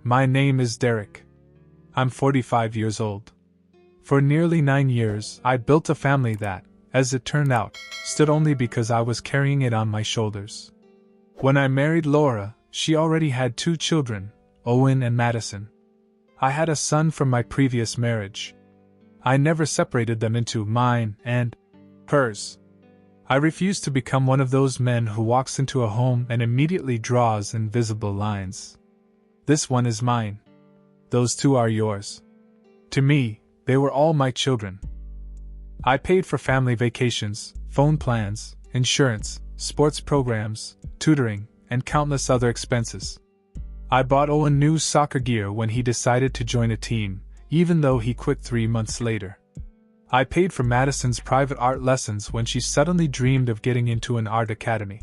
My name is Derek. I'm 45 years old. For nearly 9 years, I built a family that, as it turned out, stood only because I was carrying it on my shoulders. When I married Laura, she already had 2 children, Owen and Madison. I had a son from my previous marriage. I never separated them into mine and hers. I refused to become one of those men who walks into a home and immediately draws invisible lines. This one is mine. Those 2 are yours. To me, they were all my children. I paid for family vacations, phone plans, insurance, sports programs, tutoring, and countless other expenses. I bought Owen new soccer gear when he decided to join a team, even though he quit 3 months later. I paid for Madison's private art lessons when she suddenly dreamed of getting into an art academy.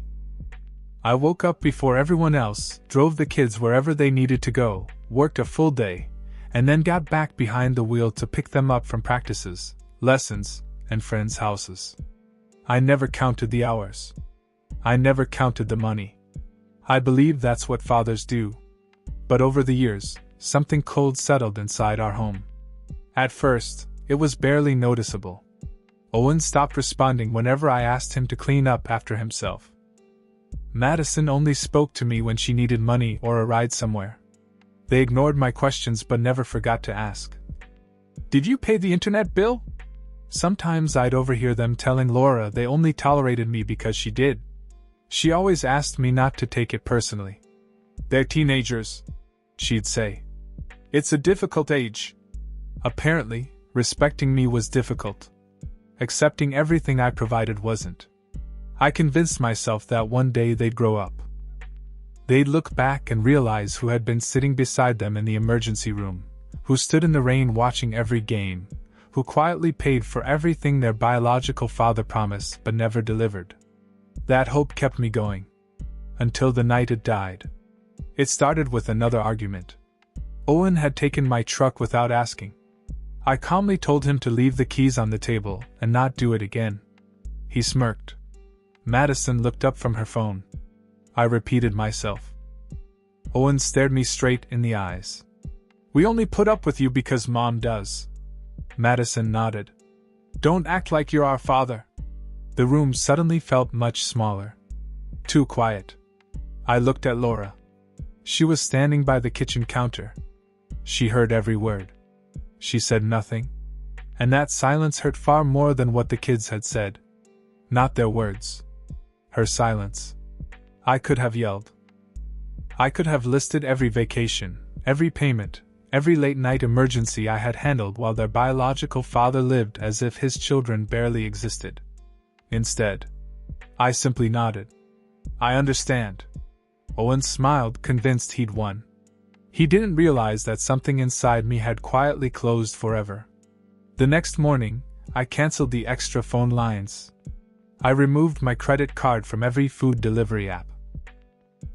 I woke up before everyone else, drove the kids wherever they needed to go, worked a full day, and then got back behind the wheel to pick them up from practices, lessons, and friends' houses. I never counted the hours. I never counted the money. I believe that's what fathers do. But over the years, something cold settled inside our home. At first, it was barely noticeable. Owen stopped responding whenever I asked him to clean up after himself. Madison only spoke to me when she needed money or a ride somewhere. They ignored my questions but never forgot to ask. "Did you pay the internet bill?" Sometimes I'd overhear them telling Laura they only tolerated me because she did. She always asked me not to take it personally. "They're teenagers," she'd say. "It's a difficult age." Apparently, respecting me was difficult. Accepting everything I provided wasn't. I convinced myself that one day they'd grow up. They'd look back and realize who had been sitting beside them in the emergency room, who stood in the rain watching every game, who quietly paid for everything their biological father promised but never delivered. That hope kept me going. Until the night it died. It started with another argument. Owen had taken my truck without asking. I calmly told him to leave the keys on the table and not do it again. He smirked. Madison looked up from her phone. I repeated myself. Owen stared me straight in the eyes. "We only put up with you because Mom does." Madison nodded. "Don't act like you're our father." The room suddenly felt much smaller. Too quiet. I looked at Laura. She was standing by the kitchen counter. She heard every word. She said nothing. And that silence hurt far more than what the kids had said. Not their words. Her silence. I could have yelled. I could have listed every vacation, every payment, every late-night emergency I had handled while their biological father lived as if his children barely existed. Instead, I simply nodded. "I understand." Owen smiled, convinced he'd won. He didn't realize that something inside me had quietly closed forever. The next morning, I canceled the extra phone lines. I removed my credit card from every food delivery app.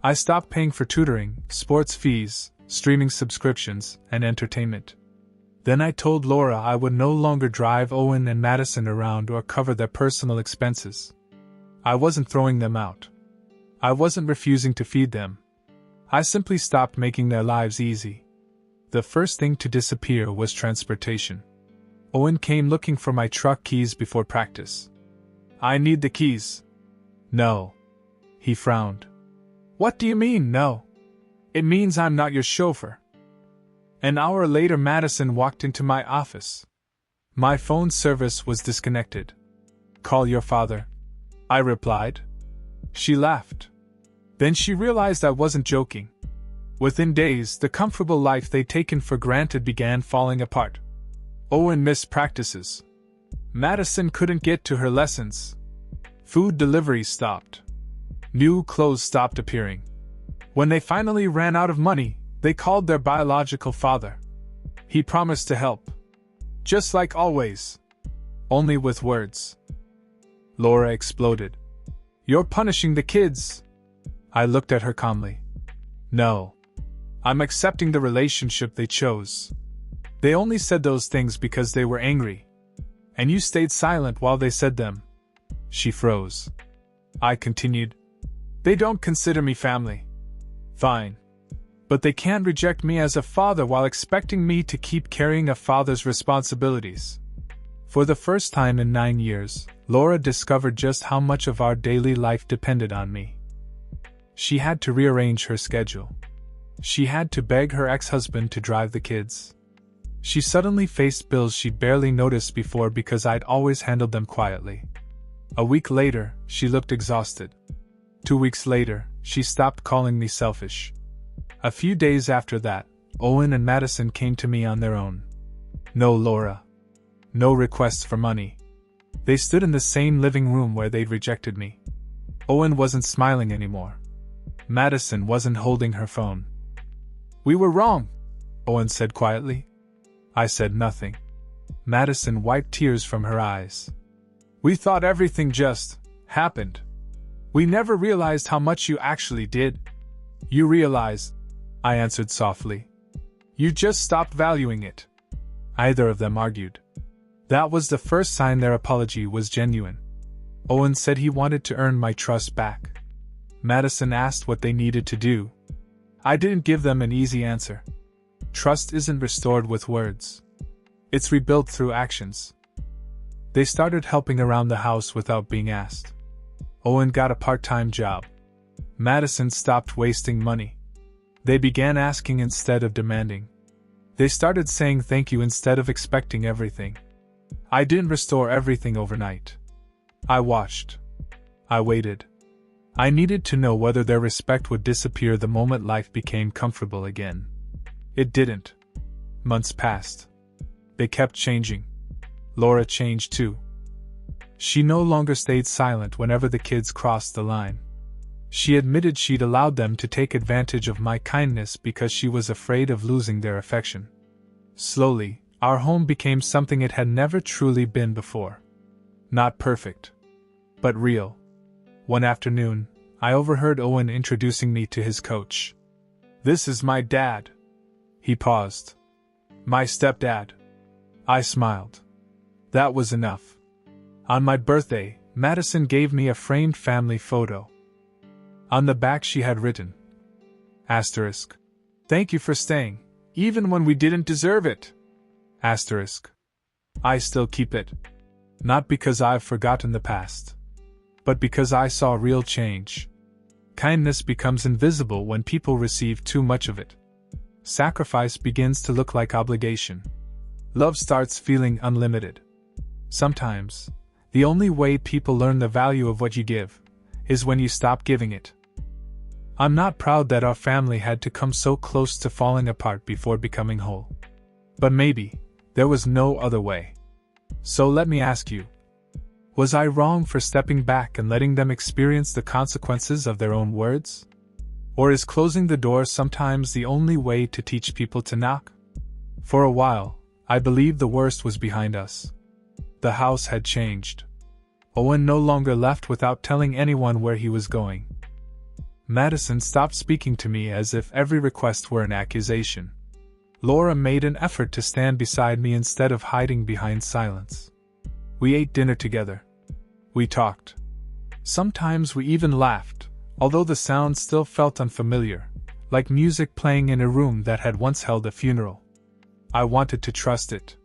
I stopped paying for tutoring, sports fees, streaming subscriptions, and entertainment. Then I told Laura I would no longer drive Owen and Madison around or cover their personal expenses. I wasn't throwing them out. I wasn't refusing to feed them. I simply stopped making their lives easy. The first thing to disappear was transportation. Owen came looking for my truck keys before practice. "I need the keys." "No." He frowned. "What do you mean, no?" "It means I'm not your chauffeur." An hour later, Madison walked into my office. My phone service was disconnected. "Call your father," I replied. She laughed. Then she realized I wasn't joking. Within days, the comfortable life they'd taken for granted began falling apart. Owen missed practices. Madison couldn't get to her lessons. Food deliveries stopped. New clothes stopped appearing. When they finally ran out of money, they called their biological father. He promised to help. Just like always. Only with words. Laura exploded. "You're punishing the kids." I looked at her calmly. "No. I'm accepting the relationship they chose. They only said those things because they were angry. And you stayed silent while they said them." She froze. I continued. "They don't consider me family." "Fine. But they can't reject me as a father while expecting me to keep carrying a father's responsibilities. For the first time in 9 years, Laura discovered just how much of our daily life depended on me. She had to rearrange her schedule. She had to beg her ex-husband to drive the kids. She suddenly faced bills she'd barely noticed before because I'd always handled them quietly. A week later, she looked exhausted. 2 weeks later, she stopped calling me selfish. A few days after that, Owen and Madison came to me on their own. No Laura. No requests for money. They stood in the same living room where they'd rejected me. Owen wasn't smiling anymore. Madison wasn't holding her phone. "We were wrong," Owen said quietly. I said nothing. Madison wiped tears from her eyes. "We thought everything just happened. We never realized how much you actually did." "You realized," I answered softly. "You just stopped valuing it." Either of them argued. That was the first sign their apology was genuine. Owen said he wanted to earn my trust back. Madison asked what they needed to do. I didn't give them an easy answer. Trust isn't restored with words. It's rebuilt through actions. They started helping around the house without being asked. Owen got a part-time job. Madison stopped wasting money. They began asking instead of demanding. They started saying thank you instead of expecting everything. I didn't restore everything overnight. I watched. I waited. I needed to know whether their respect would disappear the moment life became comfortable again. It didn't. Months passed. They kept changing. Laura changed too. She no longer stayed silent whenever the kids crossed the line. She admitted she'd allowed them to take advantage of my kindness because she was afraid of losing their affection. Slowly, our home became something it had never truly been before. Not perfect, but real. One afternoon, I overheard Owen introducing me to his coach. "This is my dad." He paused. "My stepdad." I smiled. That was enough. On my birthday, Madison gave me a framed family photo. On the back she had written, Asterisk. "Thank you for staying, even when we didn't deserve it." Asterisk. I still keep it. Not because I've forgotten the past, but because I saw real change. Kindness becomes invisible when people receive too much of it. Sacrifice begins to look like obligation. Love starts feeling unlimited. Sometimes, the only way people learn the value of what you give is when you stop giving it. I'm not proud that our family had to come so close to falling apart before becoming whole. But maybe, there was no other way. So let me ask you, was I wrong for stepping back and letting them experience the consequences of their own words? Or is closing the door sometimes the only way to teach people to knock? For a while, I believed the worst was behind us. The house had changed. Owen no longer left without telling anyone where he was going. Madison stopped speaking to me as if every request were an accusation. Laura made an effort to stand beside me instead of hiding behind silence. We ate dinner together. We talked. Sometimes we even laughed, although the sound still felt unfamiliar, like music playing in a room that had once held a funeral. I wanted to trust it.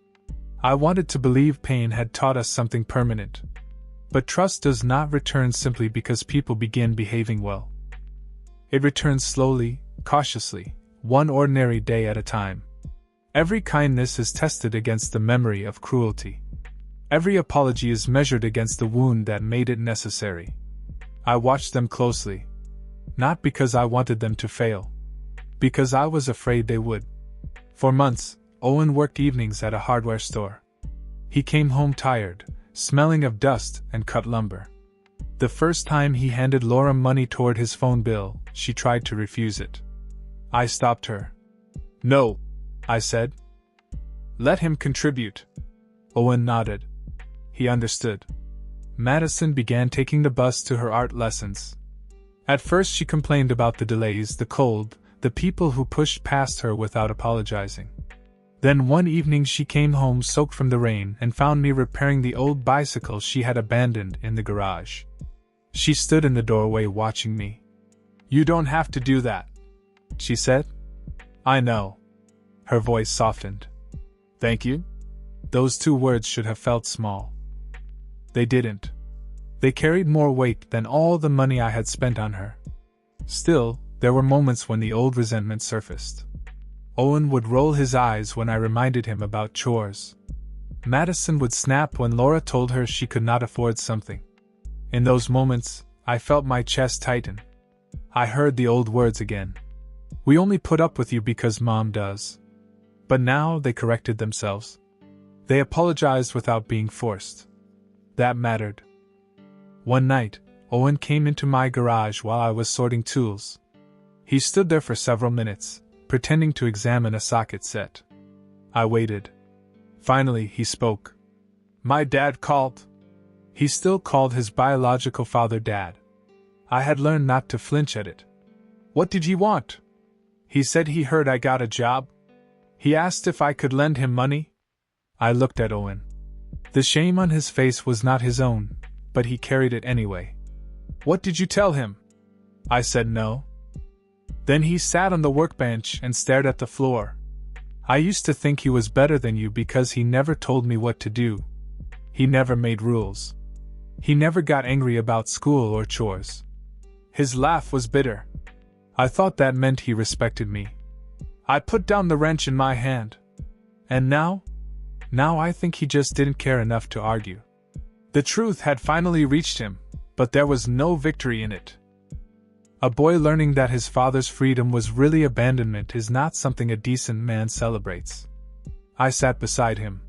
I wanted to believe pain had taught us something permanent. But trust does not return simply because people begin behaving well. It returns slowly, cautiously, one ordinary day at a time. Every kindness is tested against the memory of cruelty. Every apology is measured against the wound that made it necessary. I watched them closely. Not because I wanted them to fail. Because I was afraid they would. For months, Owen worked evenings at a hardware store. He came home tired, smelling of dust and cut lumber. The first time he handed Laura money toward his phone bill, she tried to refuse it. I stopped her. "No," I said. "Let him contribute." Owen nodded. He understood. Madison began taking the bus to her art lessons. At first she complained about the delays, the cold, the people who pushed past her without apologizing. Then one evening she came home soaked from the rain and found me repairing the old bicycle she had abandoned in the garage. She stood in the doorway watching me. "You don't have to do that," she said. I know. Her voice softened. Thank you? Those two words should have felt small. They didn't. They carried more weight than all the money I had spent on her. Still, there were moments when the old resentment surfaced. Owen would roll his eyes when I reminded him about chores. Madison would snap when Laura told her she could not afford something. In those moments, I felt my chest tighten. I heard the old words again. We only put up with you because Mom does. But now they corrected themselves. They apologized without being forced. That mattered. One night, Owen came into my garage while I was sorting tools. He stood there for several minutes, pretending to examine a socket set. I waited. Finally, he spoke. My dad called. He still called his biological father Dad. I had learned not to flinch at it. What did he want? He said he heard I got a job. He asked if I could lend him money. I looked at Owen. The shame on his face was not his own, but he carried it anyway. What did you tell him? I said no. Then he sat on the workbench and stared at the floor. I used to think he was better than you because he never told me what to do. He never made rules. He never got angry about school or chores. His laugh was bitter. I thought that meant he respected me. I put down the wrench in my hand. And now I think he just didn't care enough to argue. The truth had finally reached him, but there was no victory in it. A boy learning that his father's freedom was really abandonment is not something a decent man celebrates. I sat beside him.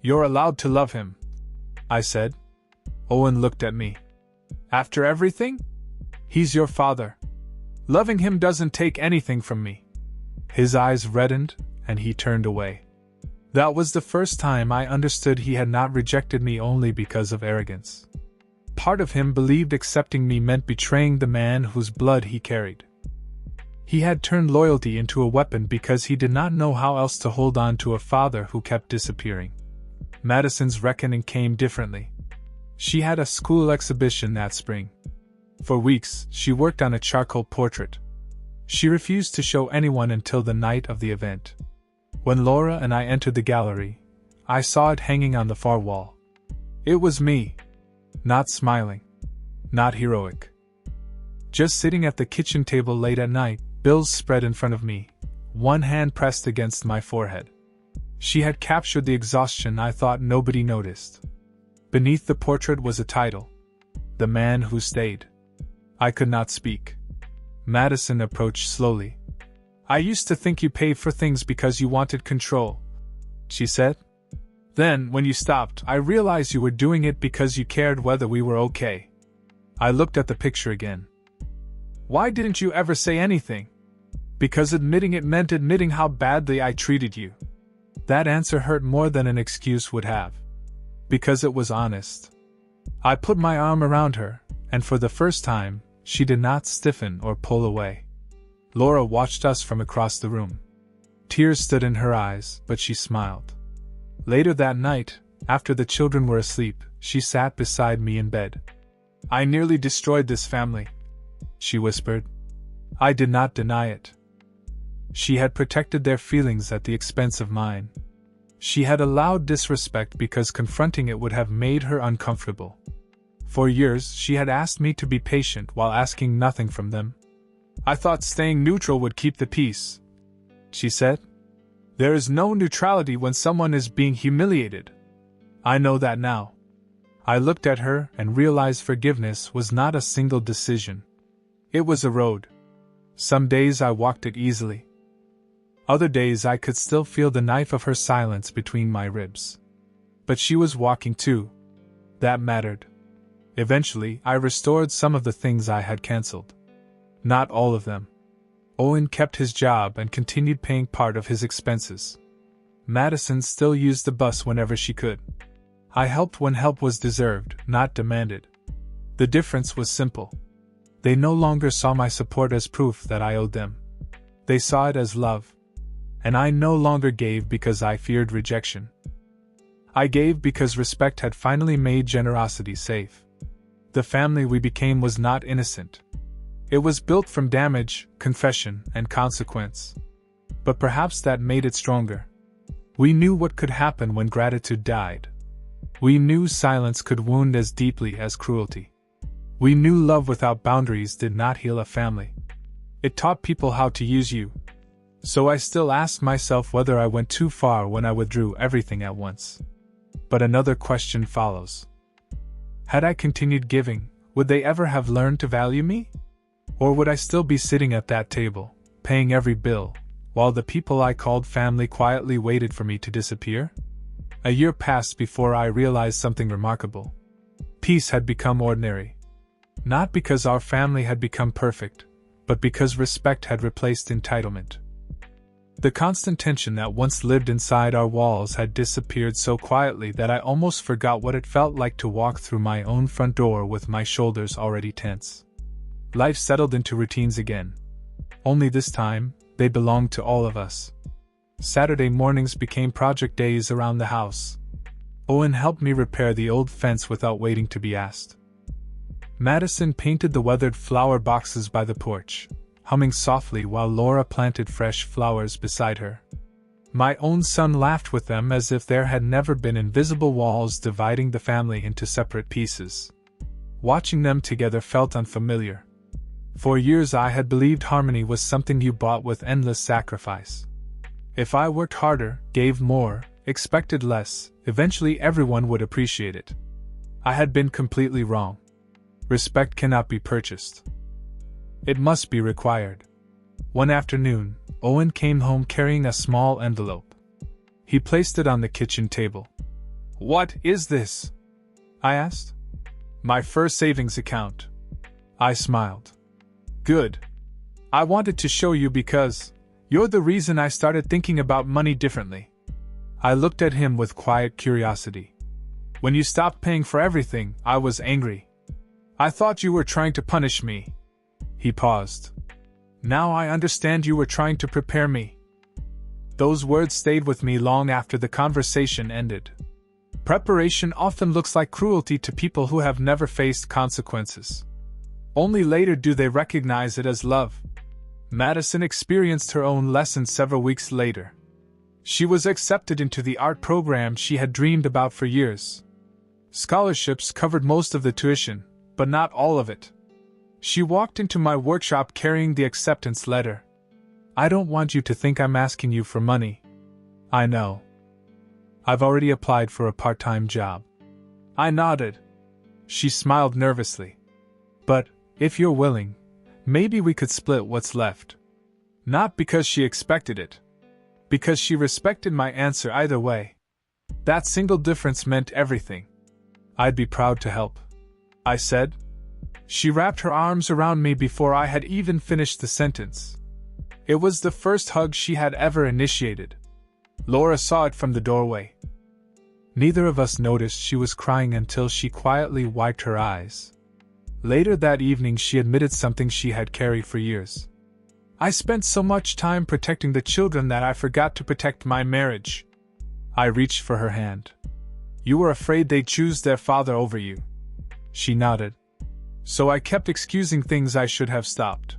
You're allowed to love him, I said. Owen looked at me. After everything? He's your father. Loving him doesn't take anything from me. His eyes reddened, and he turned away. That was the first time I understood he had not rejected me only because of arrogance. Part of him believed accepting me meant betraying the man whose blood he carried. He had turned loyalty into a weapon because he did not know how else to hold on to a father who kept disappearing. Madison's reckoning came differently. She had a school exhibition that spring. For weeks, she worked on a charcoal portrait. She refused to show anyone until the night of the event. When Laura and I entered the gallery, I saw it hanging on the far wall. It was me. Not smiling. Not heroic. Just sitting at the kitchen table late at night, bills spread in front of me, one hand pressed against my forehead. She had captured the exhaustion I thought nobody noticed. Beneath the portrait was a title. The Man Who Stayed. I could not speak. Madison approached slowly. I used to think you paid for things because you wanted control, she said. Then, when you stopped, I realized you were doing it because you cared whether we were okay. I looked at the picture again. Why didn't you ever say anything? Because admitting it meant admitting how badly I treated you. That answer hurt more than an excuse would have. Because it was honest. I put my arm around her, and for the first time, she did not stiffen or pull away. Laura watched us from across the room. Tears stood in her eyes, but she smiled. Later that night, after the children were asleep, she sat beside me in bed. I nearly destroyed this family, she whispered. I did not deny it. She had protected their feelings at the expense of mine. She had allowed disrespect because confronting it would have made her uncomfortable. For years, she had asked me to be patient while asking nothing from them. I thought staying neutral would keep the peace, she said. There is no neutrality when someone is being humiliated. I know that now. I looked at her and realized forgiveness was not a single decision. It was a road. Some days I walked it easily. Other days I could still feel the knife of her silence between my ribs. But she was walking too. That mattered. Eventually, I restored some of the things I had cancelled. Not all of them. Owen kept his job and continued paying part of his expenses. Madison still used the bus whenever she could. I helped when help was deserved, not demanded. The difference was simple. They no longer saw my support as proof that I owed them. They saw it as love. And I no longer gave because I feared rejection. I gave because respect had finally made generosity safe. The family we became was not innocent. It was built from damage, confession, and consequence. But perhaps that made it stronger. We knew what could happen when gratitude died. We knew silence could wound as deeply as cruelty. We knew love without boundaries did not heal a family. It taught people how to use you. So I still asked myself whether I went too far when I withdrew everything at once. But another question follows. Had I continued giving, would they ever have learned to value me? Or would I still be sitting at that table, paying every bill, while the people I called family quietly waited for me to disappear? A year passed before I realized something remarkable. Peace had become ordinary. Not because our family had become perfect, but because respect had replaced entitlement. The constant tension that once lived inside our walls had disappeared so quietly that I almost forgot what it felt like to walk through my own front door with my shoulders already tense. Life settled into routines again. Only this time, they belonged to all of us. Saturday mornings became project days around the house. Owen helped me repair the old fence without waiting to be asked. Madison painted the weathered flower boxes by the porch, humming softly while Laura planted fresh flowers beside her. My own son laughed with them as if there had never been invisible walls dividing the family into separate pieces. Watching them together felt unfamiliar. For years I had believed harmony was something you bought with endless sacrifice. If I worked harder, gave more, expected less, eventually everyone would appreciate it. I had been completely wrong. Respect cannot be purchased. It must be required. One afternoon, Owen came home carrying a small envelope. He placed it on the kitchen table. "What is this?" I asked. "My first savings account." I smiled. "Good. I wanted to show you because you're the reason I started thinking about money differently." I looked at him with quiet curiosity. "When you stopped paying for everything, I was angry. I thought you were trying to punish me." He paused. "Now I understand you were trying to prepare me." Those words stayed with me long after the conversation ended. Preparation often looks like cruelty to people who have never faced consequences. Only later do they recognize it as love. Madison experienced her own lesson several weeks later. She was accepted into the art program she had dreamed about for years. Scholarships covered most of the tuition, but not all of it. She walked into my workshop carrying the acceptance letter. "I don't want you to think I'm asking you for money. I know. I've already applied for a part-time job." I nodded. She smiled nervously. "But, if you're willing, maybe we could split what's left." Not because she expected it. Because she respected my answer either way. That single difference meant everything. "I'd be proud to help," I said. She wrapped her arms around me before I had even finished the sentence. It was the first hug she had ever initiated. Laura saw it from the doorway. Neither of us noticed she was crying until she quietly wiped her eyes. Later that evening she admitted something she had carried for years. "I spent so much time protecting the children that I forgot to protect my marriage." I reached for her hand. "You were afraid they'd choose their father over you." She nodded. "So I kept excusing things I should have stopped."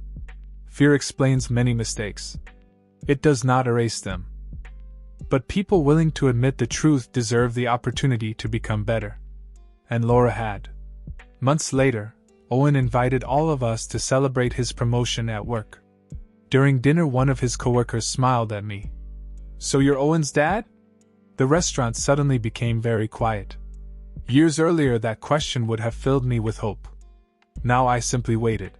Fear explains many mistakes. It does not erase them. But people willing to admit the truth deserve the opportunity to become better. And Laura had. Months later, Owen invited all of us to celebrate his promotion at work. During dinner, one of his coworkers smiled at me. "So you're Owen's dad?" The restaurant suddenly became very quiet. Years earlier, that question would have filled me with hope. Now I simply waited.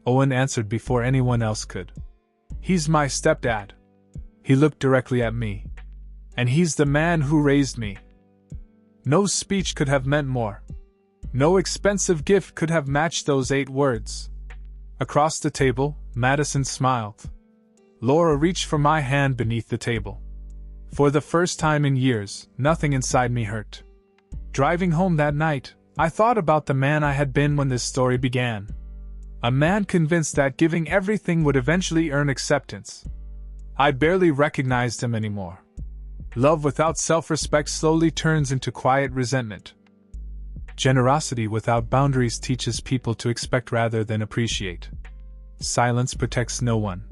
Owen answered before anyone else could. "He's my stepdad." He looked directly at me. "And he's the man who raised me." No speech could have meant more. No expensive gift could have matched those 8 words. Across the table, Madison smiled. Laura reached for my hand beneath the table. For the first time in years, nothing inside me hurt. Driving home that night, I thought about the man I had been when this story began. A man convinced that giving everything would eventually earn acceptance. I barely recognized him anymore. Love without self-respect slowly turns into quiet resentment. Generosity without boundaries teaches people to expect rather than appreciate. Silence protects no one.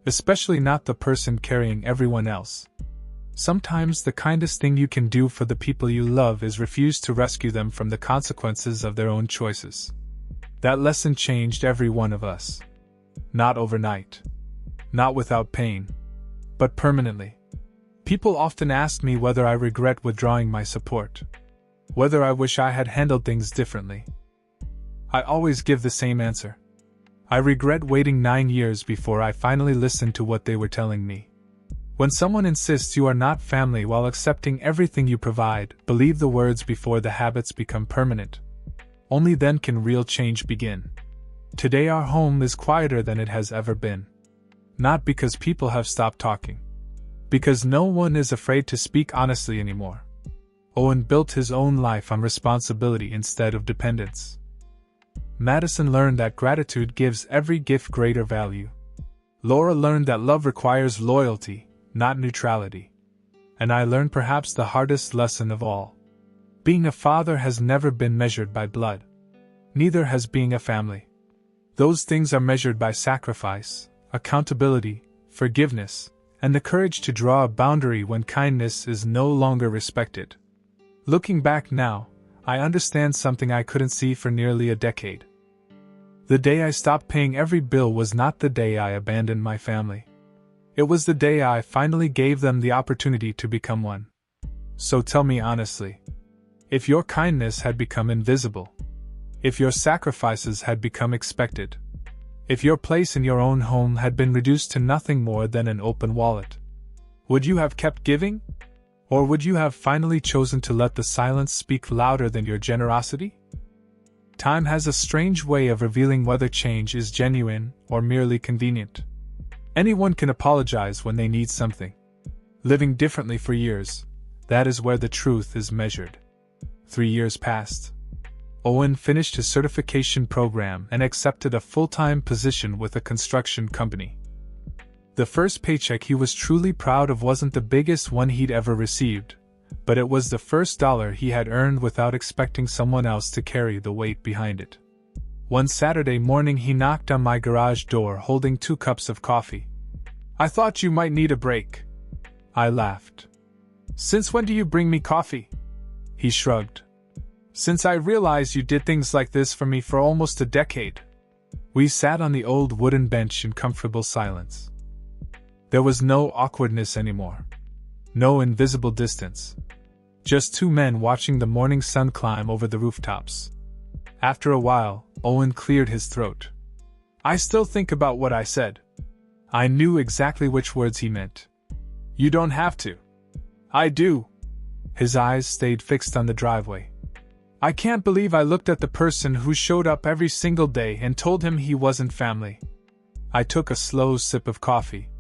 especially not the person carrying everyone else. Sometimes the kindest thing you can do for the people you love is refuse to rescue them from the consequences of their own choices. That lesson changed every one of us. Not overnight. Not without pain. But permanently. People often ask me whether I regret withdrawing my support. Whether I wish I had handled things differently. I always give the same answer. I regret waiting 9 years before I finally listened to what they were telling me. When someone insists you are not family while accepting everything you provide, believe the words before the habits become permanent. Only then can real change begin. Today our home is quieter than it has ever been. Not because people have stopped talking. Because no one is afraid to speak honestly anymore. Owen built his own life on responsibility instead of dependence. Madison learned that gratitude gives every gift greater value. Laura learned that love requires loyalty, not neutrality. And I learned perhaps the hardest lesson of all. Being a father has never been measured by blood. Neither has being a family. Those things are measured by sacrifice, accountability, forgiveness, and the courage to draw a boundary when kindness is no longer respected. Looking back now, I understand something I couldn't see for nearly a decade. The day I stopped paying every bill was not the day I abandoned my family. It was the day I finally gave them the opportunity to become one. So tell me honestly, if your kindness had become invisible, if your sacrifices had become expected, if your place in your own home had been reduced to nothing more than an open wallet, would you have kept giving? Or would you have finally chosen to let the silence speak louder than your generosity? Time has a strange way of revealing whether change is genuine or merely convenient. Anyone can apologize when they need something. Living differently for years, that is where the truth is measured. 3 years passed. Owen finished his certification program and accepted a full-time position with a construction company. The first paycheck he was truly proud of wasn't the biggest one he'd ever received, but it was the first dollar he had earned without expecting someone else to carry the weight behind it. One Saturday morning he knocked on my garage door holding 2 cups of coffee. "I thought you might need a break." I laughed. "Since when do you bring me coffee?" He shrugged. "Since I realized you did things like this for me for almost a decade." We sat on the old wooden bench in comfortable silence. There was no awkwardness anymore. No invisible distance. Just 2 men watching the morning sun climb over the rooftops. After a while, Owen cleared his throat. "I still think about what I said." I knew exactly which words he meant. "You don't have to." "I do." His eyes stayed fixed on the driveway. "I can't believe I looked at the person who showed up every single day and told him he wasn't family." I took a slow sip of coffee.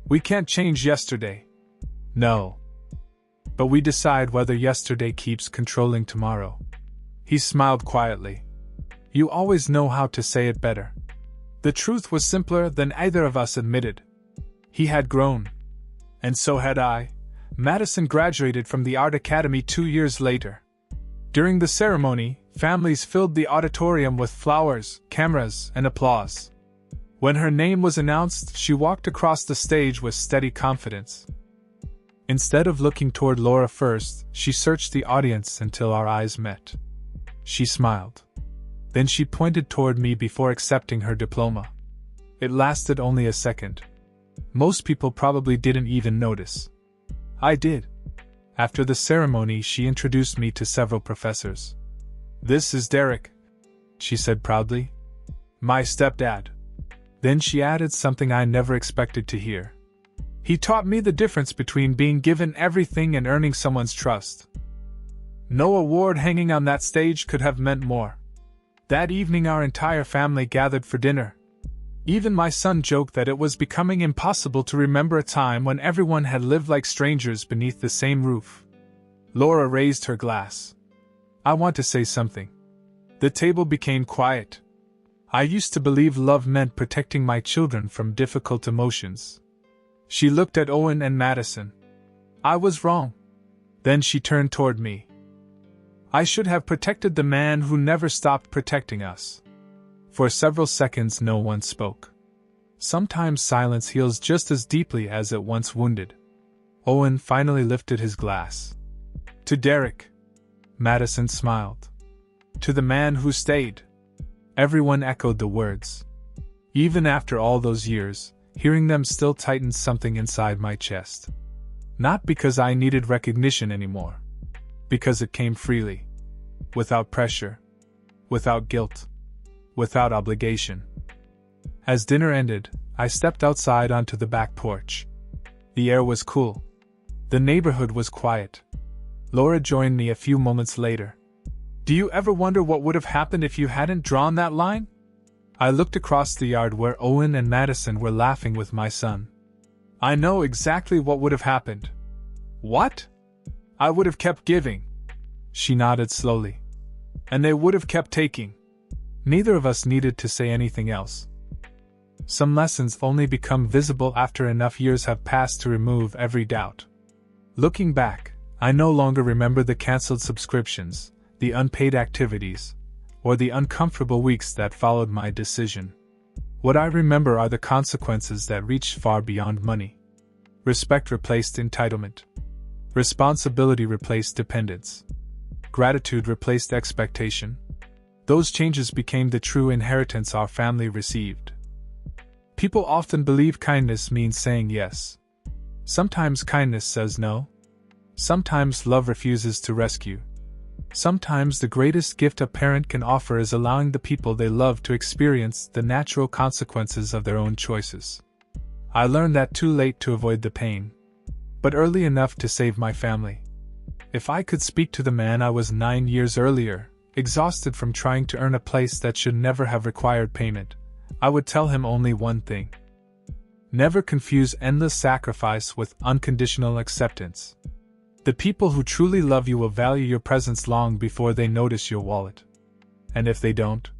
"We can't change yesterday." "No. But we decide whether yesterday keeps controlling tomorrow." He smiled quietly. "You always know how to say it better." The truth was simpler than either of us admitted. He had grown. And so had I. Madison graduated from the Art Academy 2 years later. During the ceremony, families filled the auditorium with flowers, cameras, and applause. When her name was announced, she walked across the stage with steady confidence. Instead of looking toward Laura first, she searched the audience until our eyes met. She smiled. Then she pointed toward me before accepting her diploma. It lasted only a second. Most people probably didn't even notice. I did. After the ceremony, she introduced me to several professors. "This is Derek," she said proudly. "My stepdad." Then she added something I never expected to hear. "He taught me the difference between being given everything and earning someone's trust." No award hanging on that stage could have meant more. That evening our entire family gathered for dinner. Even my son joked that it was becoming impossible to remember a time when everyone had lived like strangers beneath the same roof. Laura raised her glass. "I want to say something." The table became quiet. I used to believe love meant protecting my children from difficult emotions. She looked at Owen and Madison. I was wrong. Then she turned toward me. I should have protected the man who never stopped protecting us. For several seconds no one spoke. Sometimes silence heals just as deeply as it once wounded. Owen finally lifted his glass. To Derek. Madison smiled. To the man who stayed. Everyone echoed the words. Even after all those years, hearing them still tightened something inside my chest. Not because I needed recognition anymore. Because it came freely. Without pressure. Without guilt. Without obligation. As dinner ended, I stepped outside onto the back porch. The air was cool. The neighborhood was quiet. Laura joined me a few moments later. Do you ever wonder what would have happened if you hadn't drawn that line? I looked across the yard where Owen and Madison were laughing with my son. I know exactly what would have happened. What? I would have kept giving. She nodded slowly. And they would have kept taking. Neither of us needed to say anything else. Some lessons only become visible after enough years have passed to remove every doubt. Looking back, I no longer remember the cancelled subscriptions, the unpaid activities, or the uncomfortable weeks that followed my decision. What I remember are the consequences that reached far beyond money. Respect replaced entitlement. Responsibility replaced dependence. Gratitude replaced expectation. Those changes became the true inheritance our family received. People often believe kindness means saying yes. Sometimes kindness says no. Sometimes love refuses to rescue. Sometimes the greatest gift a parent can offer is allowing the people they love to experience the natural consequences of their own choices. I learned that too late to avoid the pain, but early enough to save my family. If I could speak to the man I was 9 years earlier, exhausted from trying to earn a place that should never have required payment, I would tell him only one thing. Never confuse endless sacrifice with unconditional acceptance. The people who truly love you will value your presence long before they notice your wallet. And if they don't,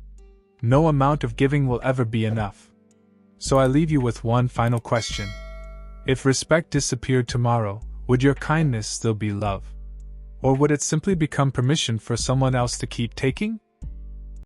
no amount of giving will ever be enough. So I leave you with one final question. If respect disappeared tomorrow, would your kindness still be love? Or would it simply become permission for someone else to keep taking?